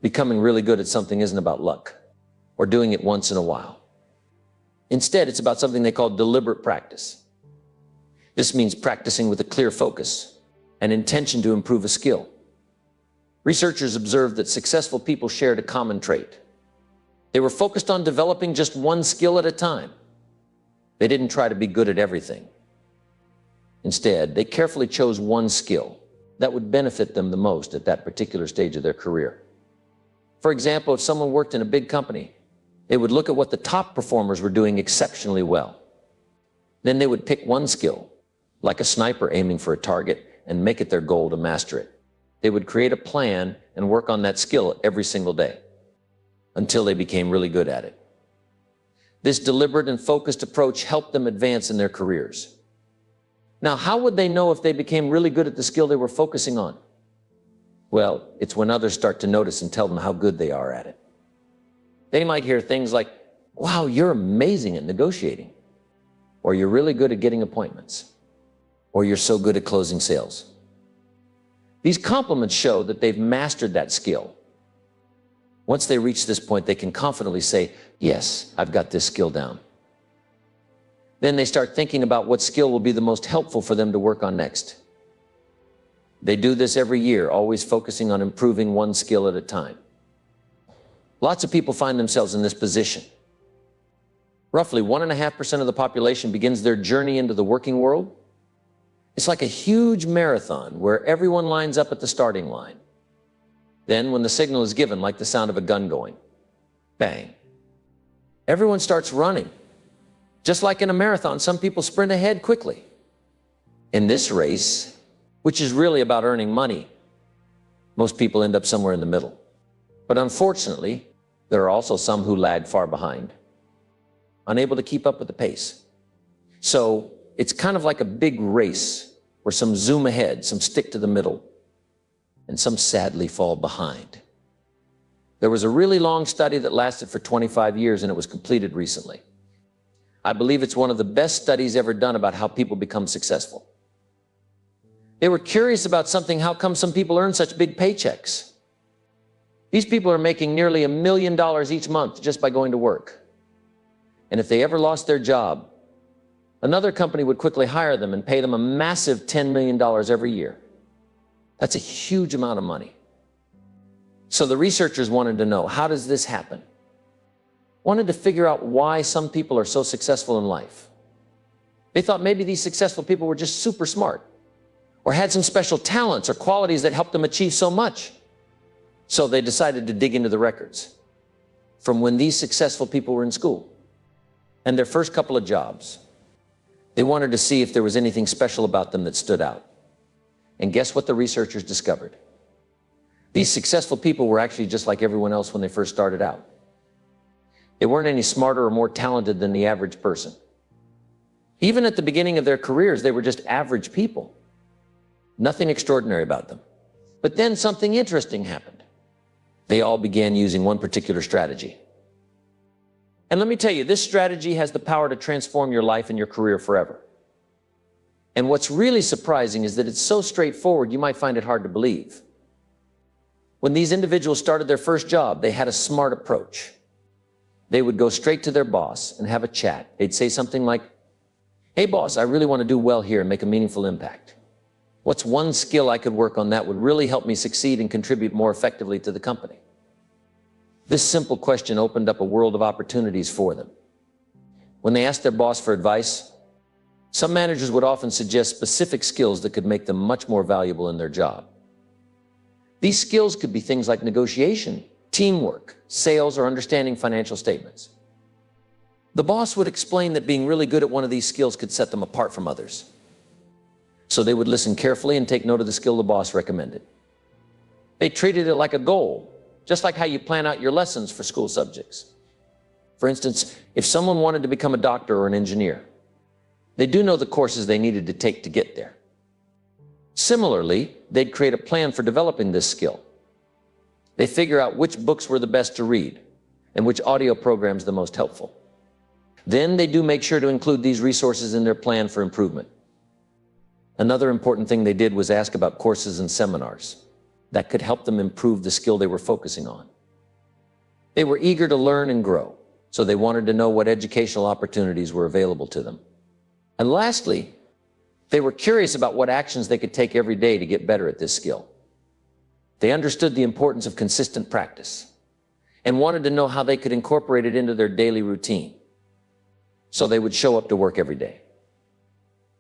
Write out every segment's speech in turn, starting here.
Becoming really good at something isn't about luck or doing it once in a while. Instead, it's about something they call deliberate practice. This means practicing with a clear focus and intention to improve a skill. Researchers observed that successful people shared a common trait. They were focused on developing just one skill at a time. They didn't try to be good at everything. Instead, they carefully chose one skill that would benefit them the most at that particular stage of their career. For example, if someone worked in a big company, they would look at what the top performers were doing exceptionally well. Then they would pick one skill, like a sniper aiming for a target, and make it their goal to master it. They would create a plan and work on that skill every single day until they became really good at it. This deliberate and focused approach helped them advance in their careers. Now, how would they know if they became really good at the skill they were focusing on? Well, it's when others start to notice and tell them how good they are at it. They might hear things like, "Wow, you're amazing at negotiating," or "You're really good at getting appointments," or "You're so good at closing sales." These compliments show that they've mastered that skill. Once they reach this point, they can confidently say, "Yes, I've got this skill down." Then they start thinking about what skill will be the most helpful for them to work on next. They do this every year, always focusing on improving one skill at a time. Lots of people find themselves in this position. Roughly 1.5% of the population begins their journey into the working world. It's like a huge marathon where everyone lines up at the starting line. Then, when the signal is given, like the sound of a gun going, bang, everyone starts running. Just like in a marathon, some people sprint ahead quickly. In this race, which is really about earning money, most people end up somewhere in the middle. But unfortunately, there are also some who lag far behind, unable to keep up with the pace. So it's kind of like a big race where some zoom ahead, some stick to the middle, and some sadly fall behind. There was a really long study that lasted for 25 years, and it was completed recently. I believe it's one of the best studies ever done about how people become successful. They were curious about something: how come some people earn such big paychecks? These people are making nearly $1 million each month just by going to work. And if they ever lost their job, another company would quickly hire them and pay them a massive $10 million every year. That's a huge amount of money. So the researchers wanted to know, how does this happen? Wanted to figure out why some people are so successful in life. They thought maybe these successful people were just super smart, or had some special talents or qualities that helped them achieve so much. So they decided to dig into the records from when these successful people were in school and their first couple of jobs. They wanted to see if there was anything special about them that stood out. And guess what the researchers discovered? These successful people were actually just like everyone else when they first started out. They weren't any smarter or more talented than the average person. Even at the beginning of their careers, they were just average people. Nothing extraordinary about them. But then something interesting happened. They all began using one particular strategy. And let me tell you, this strategy has the power to transform your life and your career forever. And what's really surprising is that it's so straightforward, you might find it hard to believe. When these individuals started their first job, they had a smart approach. They would go straight to their boss and have a chat. They'd say something like, "Hey boss, I really want to do well here and make a meaningful impact. What's one skill I could work on that would really help me succeed and contribute more effectively to the company?" This simple question opened up a world of opportunities for them. When they asked their boss for advice, some managers would often suggest specific skills that could make them much more valuable in their job. These skills could be things like negotiation, teamwork, sales, or understanding financial statements. The boss would explain that being really good at one of these skills could set them apart from others. So they would listen carefully and take note of the skill the boss recommended. They treated it like a goal, just like how you plan out your lessons for school subjects. For instance, if someone wanted to become a doctor or an engineer, they do know the courses they needed to take to get there. Similarly, they'd create a plan for developing this skill. They figure out which books were the best to read and which audio programs the most helpful. Then they do make sure to include these resources in their plan for improvement. Another important thing they did was ask about courses and seminars. that could help them improve the skill they were focusing on. They were eager to learn and grow, so they wanted to know what educational opportunities were available to them. And lastly, they were curious about what actions they could take every day to get better at this skill. They understood the importance of consistent practice and wanted to know how they could incorporate it into their daily routine, so they would show up to work every day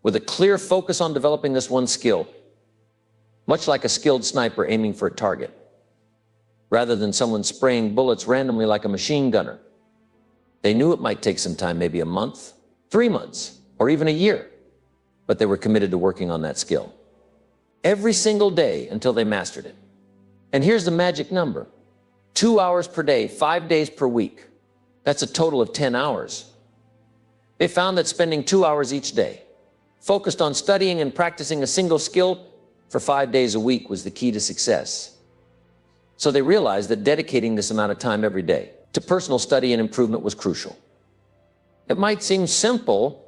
with a clear focus on developing this one skill, much like a skilled sniper aiming for a target, rather than someone spraying bullets randomly like a machine gunner. They knew it might take some time, maybe a month, 3 months, or even a year, but they were committed to working on that skill every single day until they mastered it. And here's the magic number: 2 hours per day, 5 days per week. That's a total of 10 hours. They found that spending 2 hours each day, focused on studying and practicing a single skill for 5 days a week, was the key to success. So they realized that dedicating this amount of time every day to personal study and improvement was crucial. It might seem simple,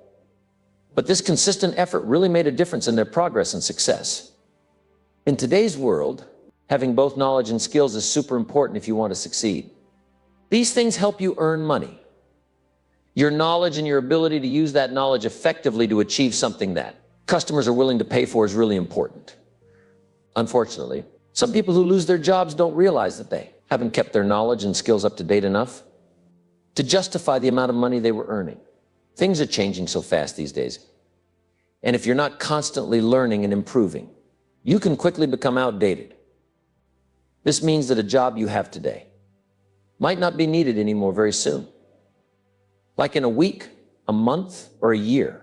but this consistent effort really made a difference in their progress and success. In today's world, having both knowledge and skills is super important if you want to succeed. These things help you earn money. Your knowledge and your ability to use that knowledge effectively to achieve something that customers are willing to pay for is really important. Unfortunately, some people who lose their jobs don't realize that they haven't kept their knowledge and skills up to date enough to justify the amount of money they were earning. Things are changing so fast these days. And if you're not constantly learning and improving, you can quickly become outdated. This means that a job you have today might not be needed anymore very soon. Like in a week, a month, or a year.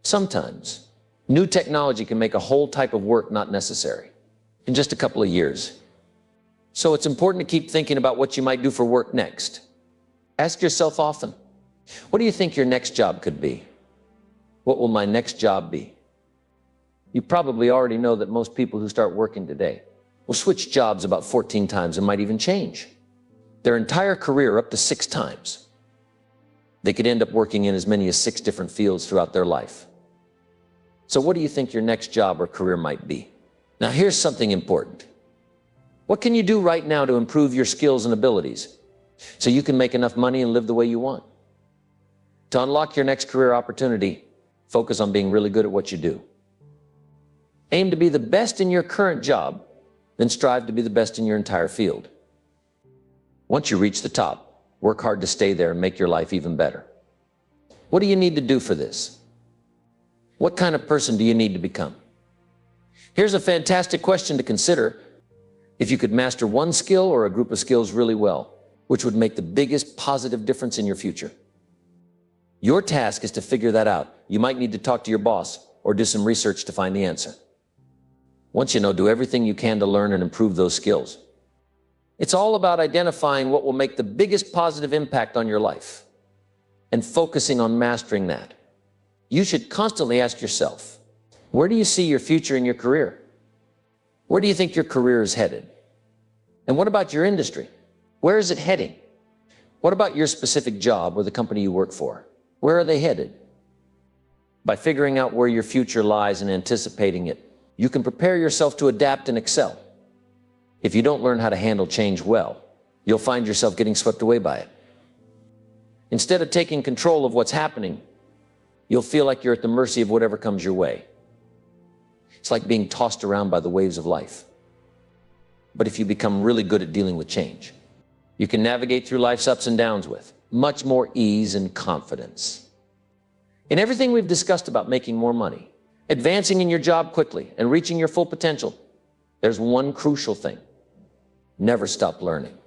Sometimes, new technology can make a whole type of work not necessary in just a couple of years. So it's important to keep thinking about what you might do for work next. Ask yourself often, what do you think your next job could be? What will my next job be? You probably already know that most people who start working today will switch jobs about 14 times and might even change their entire career up to 6 times. They could end up working in as many as 6 different fields throughout their life. So what do you think your next job or career might be? Now here's something important. What can you do right now to improve your skills and abilities so you can make enough money and live the way you want? To unlock your next career opportunity, focus on being really good at what you do. Aim to be the best in your current job, then strive to be the best in your entire field. Once you reach the top, work hard to stay there and make your life even better. What do you need to do for this? What kind of person do you need to become? Here's a fantastic question to consider. If you could master one skill or a group of skills really well, which would make the biggest positive difference in your future? Your task is to figure that out. You might need to talk to your boss or do some research to find the answer. Once you know, do everything you can to learn and improve those skills. It's all about identifying what will make the biggest positive impact on your life and focusing on mastering that. You should constantly ask yourself, where do you see your future in your career? Where do you think your career is headed? And what about your industry? Where is it heading? What about your specific job or the company you work for? Where are they headed? By figuring out where your future lies and anticipating it, you can prepare yourself to adapt and excel. If you don't learn how to handle change well, you'll find yourself getting swept away by it. Instead of taking control of what's happening, you'll feel like you're at the mercy of whatever comes your way. It's like being tossed around by the waves of life. But if you become really good at dealing with change, you can navigate through life's ups and downs with much more ease and confidence. In everything we've discussed about making more money, advancing in your job quickly, and reaching your full potential, there's one crucial thing. Never stop learning.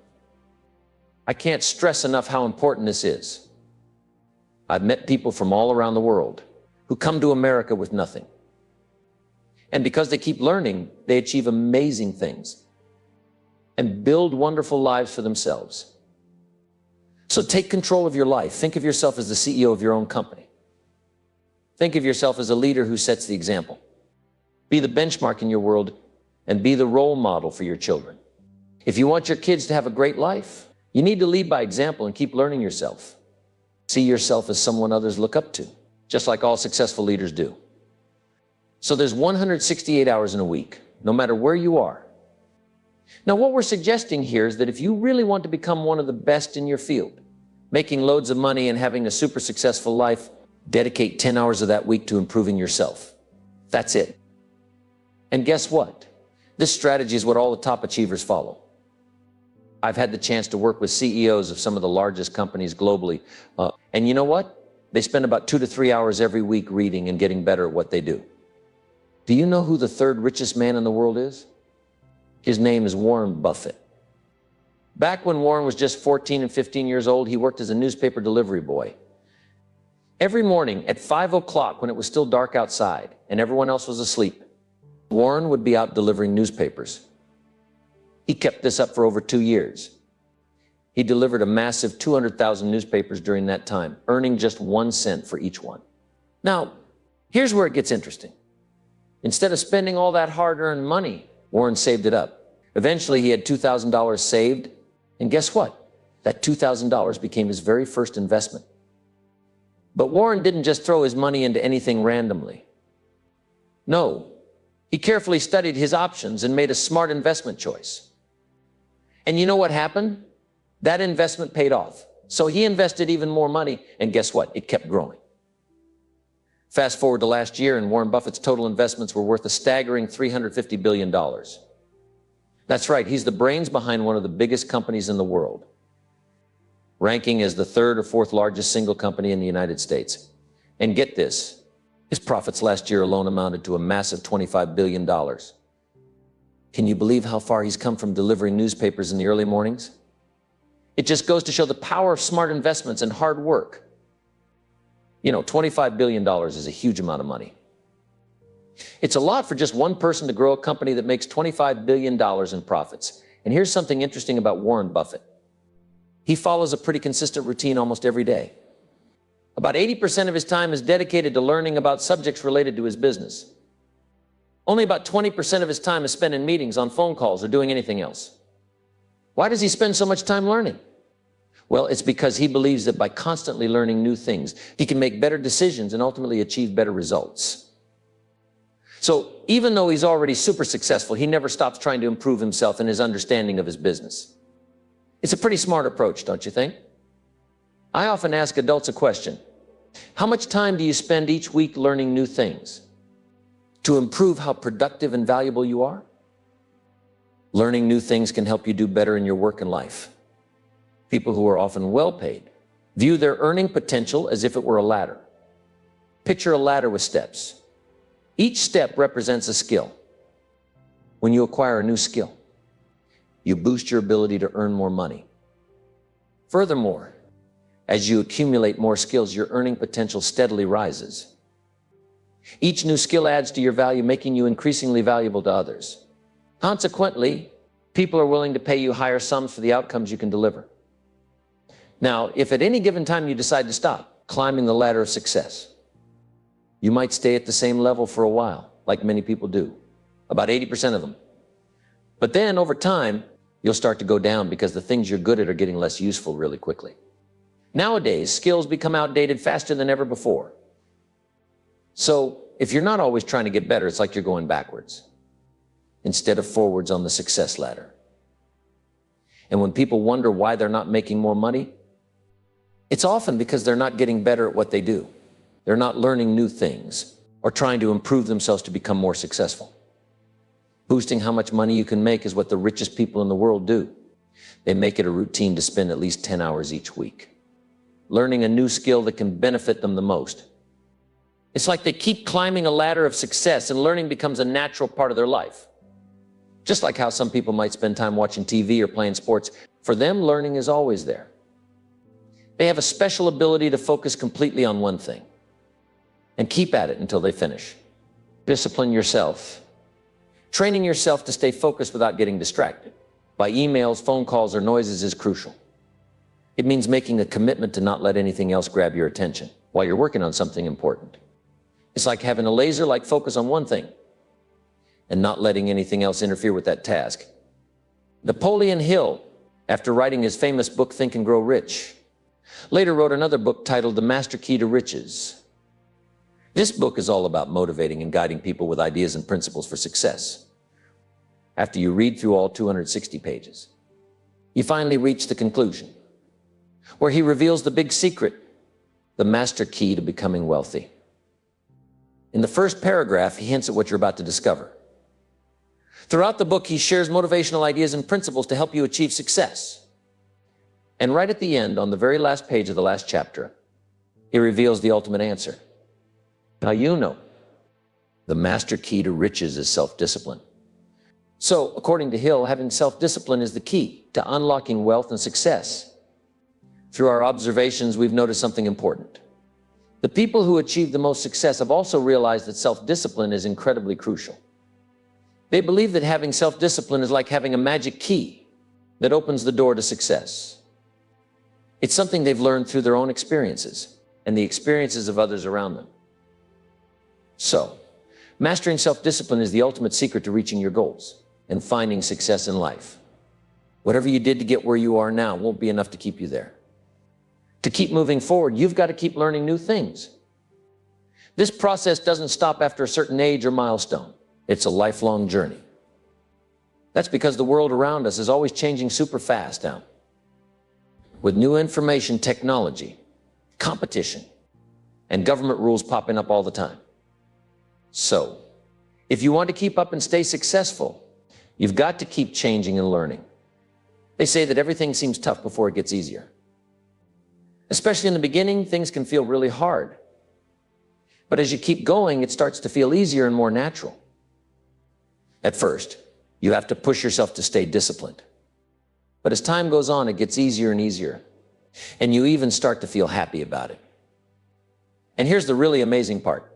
I can't stress enough how important this is. I've met people from all around the world who come to America with nothing. And because they keep learning, they achieve amazing things and build wonderful lives for themselves. So take control of your life. Think of yourself as the CEO of your own company. Think of yourself as a leader who sets the example. Be the benchmark in your world and be the role model for your children. If you want your kids to have a great life, you need to lead by example and keep learning yourself. See yourself as someone others look up to, just like all successful leaders do. So there's 168 hours in a week. No matter where you are, Now, what we're suggesting here is that if you really want to become one of the best in your field, making loads of money and having a super successful life, dedicate 10 hours of that week to improving yourself. That's it. And guess what? This strategy is what all the top achievers follow. I've had the chance to work with CEOs of some of the largest companies globally. And you know what? They spend about 2 to 3 hours every week reading and getting better at what they do. Do you know who the third richest man in the world is? His name is Warren Buffett. Back when Warren was just 14 and 15 years old, he worked as a newspaper delivery boy. Every morning at 5 o'clock, when it was still dark outside and everyone else was asleep, Warren would be out delivering newspapers. He kept this up for over 2 years. He delivered a massive 200,000 newspapers during that time, earning just 1 cent for each one. Now, here's where it gets interesting. Instead of spending all that hard-earned money, Warren saved it up. Eventually, he had $2,000 saved, and guess what? That $2,000 became his very first investment. But Warren didn't just throw his money into anything randomly. No, he carefully studied his options and made a smart investment choice. And you know what happened? That investment paid off. So he invested even more money, and guess what? It kept growing. Fast forward to last year, and Warren Buffett's total investments were worth a staggering $350 billion. That's right, he's the brains behind one of the biggest companies in the world, ranking as the 3rd or 4th largest single company in the United States. And get this, his profits last year alone amounted to a massive $25 billion. Can you believe how far he's come from delivering newspapers in the early mornings? It just goes to show the power of smart investments and hard work. You know, $25 billion is a huge amount of money. It's a lot for just one person to grow a company that makes $25 billion in profits. And here's something interesting about Warren Buffett. He follows a pretty consistent routine almost every day. About 80% of his time is dedicated to learning about subjects related to his business. Only about 20% of his time is spent in meetings, on phone calls, or doing anything else. Why does he spend so much time learning? Well, it's because he believes that by constantly learning new things, he can make better decisions and ultimately achieve better results. So even though he's already super successful, he never stops trying to improve himself in his understanding of his business. It's a pretty smart approach, don't you think? I often ask adults a question. How much time do you spend each week learning new things to improve how productive and valuable you are? Learning new things can help you do better in your work and life. People who are often well paid view their earning potential as if it were a ladder. Picture a ladder with steps. Each step represents a skill. When you acquire a new skill, you boost your ability to earn more money. Furthermore, as you accumulate more skills, your earning potential steadily rises. Each new skill adds to your value, making you increasingly valuable to others. Consequently, people are willing to pay you higher sums for the outcomes you can deliver. Now, if at any given time you decide to stop climbing the ladder of success, you might stay at the same level for a while, like many people do, about 80% of them. But then over time, you'll start to go down because the things you're good at are getting less useful really quickly. Nowadays, skills become outdated faster than ever before. So if you're not always trying to get better, it's like you're going backwards instead of forwards on the success ladder. And when people wonder why they're not making more money, it's often because they're not getting better at what they do. They're not learning new things or trying to improve themselves to become more successful. Boosting how much money you can make is what the richest people in the world do. They make it a routine to spend at least 10 hours each week learning a new skill that can benefit them the most. It's like they keep climbing a ladder of success, and learning becomes a natural part of their life. Just like how some people might spend time watching TV or playing sports, for them, learning is always there. They have a special ability to focus completely on one thing and keep at it until they finish. Discipline yourself. Training yourself to stay focused without getting distracted by emails, phone calls, or noises is crucial. It means making a commitment to not let anything else grab your attention while you're working on something important. It's like having a laser-like focus on one thing and not letting anything else interfere with that task. Napoleon Hill, after writing his famous book, Think and Grow Rich, later wrote another book titled The Master Key to Riches. This book is all about motivating and guiding people with ideas and principles for success. after you read through all 260 pages. You finally reach the conclusion, where he reveals the big secret, the master key to becoming wealthy. In the first paragraph, he hints at what you're about to discover. Throughout the book, he shares motivational ideas and principles to help you achieve success. And right at the end, on the very last page of the last chapter, he reveals the ultimate answer. Now you know, the master key to riches is self-discipline. So, according to Hill, having self-discipline is the key to unlocking wealth and success. Through our observations, we've noticed something important. The people who achieve the most success have also realized that self-discipline is incredibly crucial. They believe that having self-discipline is like having a magic key that opens the door to success. It's something they've learned through their own experiences and the experiences of others around them. So, mastering self-discipline is the ultimate secret to reaching your goals and finding success in life. Whatever you did to get where you are now won't be enough to keep you there. To keep moving forward, you've got to keep learning new things. This process doesn't stop after a certain age or milestone. It's a lifelong journey. That's because the world around us is always changing super fast now. With new information, technology, competition, and government rules popping up all the time. So, if you want to keep up and stay successful, you've got to keep changing and learning. They say that everything seems tough before it gets easier. Especially in the beginning, things can feel really hard. But as you keep going, it starts to feel easier and more natural. At first, you have to push yourself to stay disciplined. But as time goes on, it gets easier and easier. And you even start to feel happy about it. And here's the really amazing part.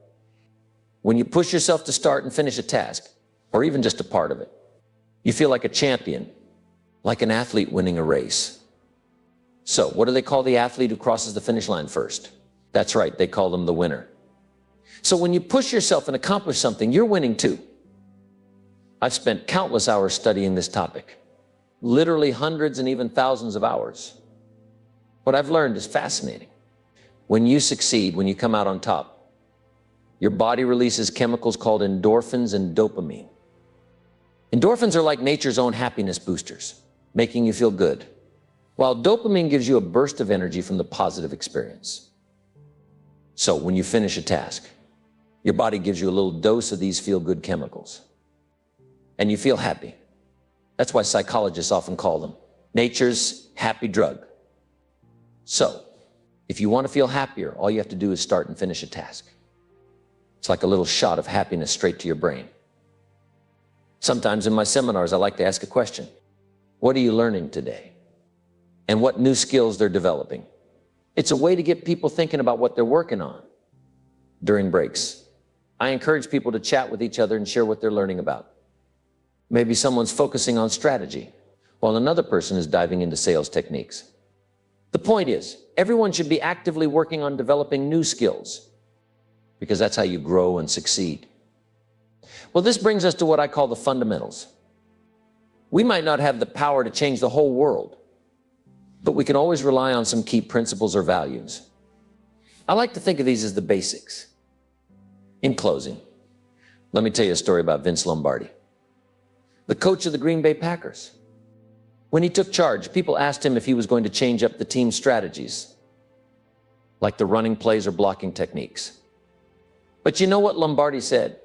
When you push yourself to start and finish a task, or even just a part of it, you feel like a champion, like an athlete winning a race. So, what do they call the athlete who crosses the finish line first? That's right, they call them the winner. So when you push yourself and accomplish something, you're winning too. I've spent countless hours studying this topic, literally hundreds and even thousands of hours. What I've learned is fascinating. When you succeed, when you come out on top, your body releases chemicals called endorphins and dopamine. Endorphins are like nature's own happiness boosters, making you feel good, while dopamine gives you a burst of energy from the positive experience. So when you finish a task, your body gives you a little dose of these feel-good chemicals, and you feel happy. That's why psychologists often call them nature's happy drug. So, if you want to feel happier, all you have to do is start and finish a task. It's like a little shot of happiness straight to your brain. Sometimes in my seminars, I like to ask a question. What are you learning today? And what new skills they're developing. It's a way to get people thinking about what they're working on. During breaks, I encourage people to chat with each other and share what they're learning about. Maybe someone's focusing on strategy, while another person is diving into sales techniques. The point is, everyone should be actively working on developing new skills, because that's how you grow and succeed. Well, this brings us to what I call the fundamentals. We might not have the power to change the whole world, but we can always rely on some key principles or values. I like to think of these as the basics. In closing, let me tell you a story about Vince Lombardi, the coach of the Green Bay Packers. When he took charge, people asked him if he was going to change up the team's strategies, like the running plays or blocking techniques. But you know what Lombardi said?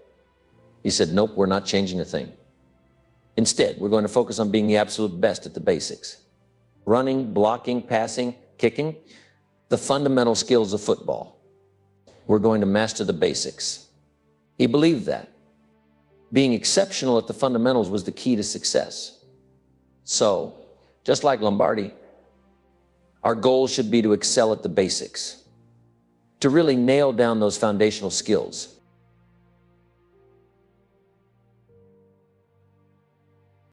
He said, nope, we're not changing a thing. Instead, we're going to focus on being the absolute best at the basics. Running, blocking, passing, kicking, the fundamental skills of football. We're going to master the basics. He believed that. Being exceptional at the fundamentals was the key to success. So, just like Lombardi, our goal should be to excel at the basics, to really nail down those foundational skills